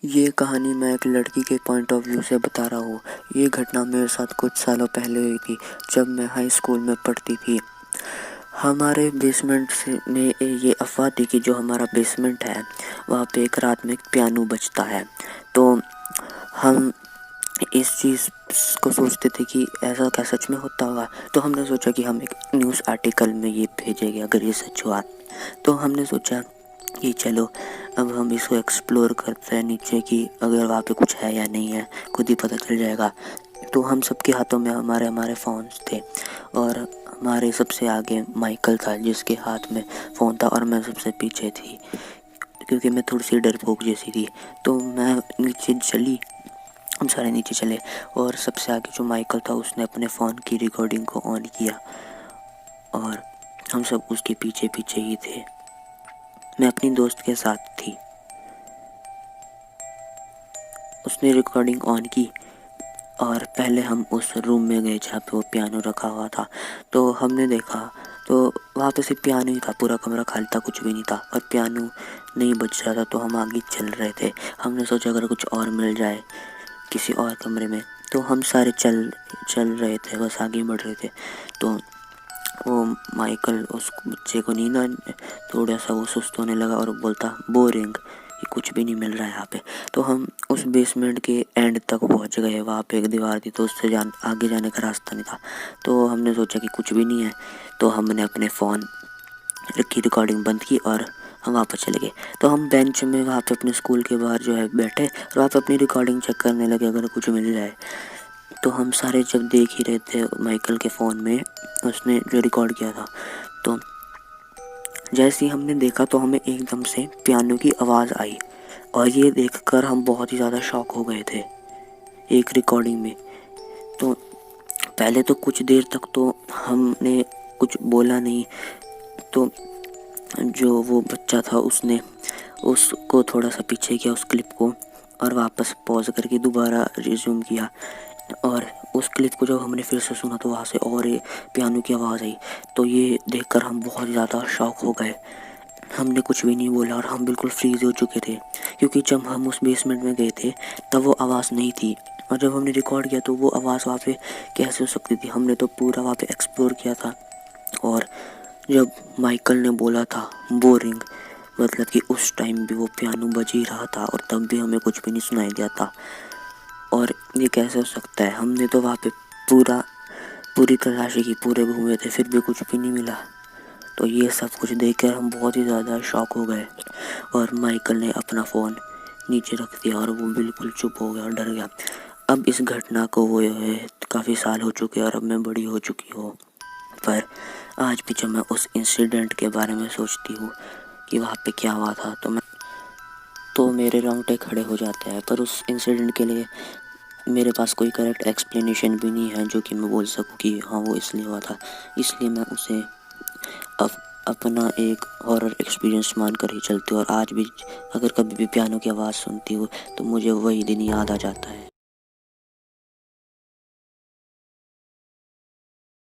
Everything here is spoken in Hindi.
ये कहानी मैं एक लड़की के पॉइंट ऑफ व्यू से बता रहा हूँ। ये घटना मेरे साथ कुछ सालों पहले हुई थी, जब मैं हाई स्कूल में पढ़ती थी। हमारे बेसमेंट से में ये अफ़वाह थी कि जो हमारा बेसमेंट है वहाँ पे एक रात में पियानो बजता है। तो हम इस चीज़ को सोचते थे कि ऐसा क्या सच में होता होगा। तो हमने सोचा कि हम एक न्यूज़ आर्टिकल में ये भेजेंगे अगर ये सच हुआ। तो हमने सोचा कि चलो अब हम इसको एक्सप्लोर करते हैं नीचे कि अगर वहाँ पे कुछ है या नहीं है, खुद ही पता चल जाएगा। तो हम सबके हाथों में हमारे हमारे फ़ोन्स थे और हमारे सबसे आगे माइकल था जिसके हाथ में फ़ोन था और मैं सबसे पीछे थी क्योंकि मैं थोड़ी सी डरपोक जैसी थी। तो मैं नीचे चली, हम सारे नीचे चले और सबसे आगे जो माइकल था उसने अपने फ़ोन की रिकॉर्डिंग को ऑन किया और हम सब उसके पीछे पीछे ही थे। मैं अपनी दोस्त के साथ थी। उसने रिकॉर्डिंग ऑन की और पहले हम उस रूम में गए जहाँ पे वो पियानो रखा हुआ था। तो हमने देखा तो वहाँ पे सिर्फ पियानो ही था, पूरा कमरा खाली था, कुछ भी नहीं था और पियानो नहीं बज रहा था। तो हम आगे चल रहे थे। हमने सोचा अगर कुछ और मिल जाए किसी और कमरे में। तो हम सारे चल रहे थे, बस आगे बढ़ रहे थे। तो वो माइकल उस बच्चे को नींद थोड़ा सा वो सुस्त होने लगा और बोलता बोरिंग, ये कुछ भी नहीं मिल रहा है यहाँ पे। तो हम उस बेसमेंट के एंड तक पहुँच गए। वहाँ पे एक दीवार थी तो उससे आगे जाने का रास्ता नहीं था। तो हमने सोचा कि कुछ भी नहीं है। तो हमने अपने फ़ोन की रिकॉर्डिंग बंद की और हम वापस चले गए। तो हम बेंच में वहाँ पे अपने स्कूल के बाहर जो है बैठे और वहाँ पे अपनी रिकॉर्डिंग चेक करने लगे अगर कुछ मिल जाए। तो हम सारे जब देख ही रहे थे माइकल के फ़ोन में उसने जो रिकॉर्ड किया था। तो जैसे ही हमने देखा तो हमें एकदम से पियानो की आवाज़ आई और ये देखकर हम बहुत ही ज़्यादा शॉक हो गए थे एक रिकॉर्डिंग में। तो पहले तो कुछ देर तक तो हमने कुछ बोला नहीं। तो जो वो बच्चा था उसने उसको थोड़ा सा पीछे किया उस क्लिप को और वापस पॉज करके दोबारा रिज्यूम किया। और उस क्लिप को जब हमने फिर से सुना तो वहाँ से और पियानो की आवाज़ आई। तो ये देखकर हम बहुत ज़्यादा शॉक हो गए। हमने कुछ भी नहीं बोला और हम बिल्कुल फ्रीज हो चुके थे क्योंकि जब हम उस बेसमेंट में गए थे तब वो आवाज़ नहीं थी और जब हमने रिकॉर्ड किया तो वो आवाज़ वहाँ पे कैसे हो सकती थी। हमने तो पूरा वहाँ पे एक्सप्लोर किया था। और जब माइकल ने बोला था बोरिंग, मतलब कि उस टाइम भी वो पियानो बज ही रहा था और तब भी हमें कुछ भी नहीं सुनाई दिया था। और ये कैसे हो सकता है, हमने तो वहाँ पे पूरी तलाशी की, पूरे घूमे थे, फिर भी कुछ भी नहीं मिला। तो ये सब कुछ देखकर हम बहुत ही ज़्यादा शॉक हो गए और माइकल ने अपना फ़ोन नीचे रख दिया और वो बिल्कुल चुप हो गया और डर गया। अब इस घटना को वो काफ़ी साल हो चुके और अब मैं बड़ी हो चुकी हूँ, पर आज भी जब मैं उस इंसिडेंट के बारे में सोचती हूँ कि वहाँ पे क्या हुआ था तो मेरे रोंगटे खड़े हो जाते हैं। पर उस इंसिडेंट के लिए मेरे पास कोई करेक्ट एक्सप्लेनेशन भी नहीं है जो कि मैं बोल सकूँ कि हाँ वो इसलिए हुआ था। इसलिए मैं उसे अपना एक हॉरर एक्सपीरियंस मान कर ही चलती हूँ और आज भी अगर कभी भी पियानो की आवाज़ सुनती हूँ तो मुझे वही दिन याद आ जाता है।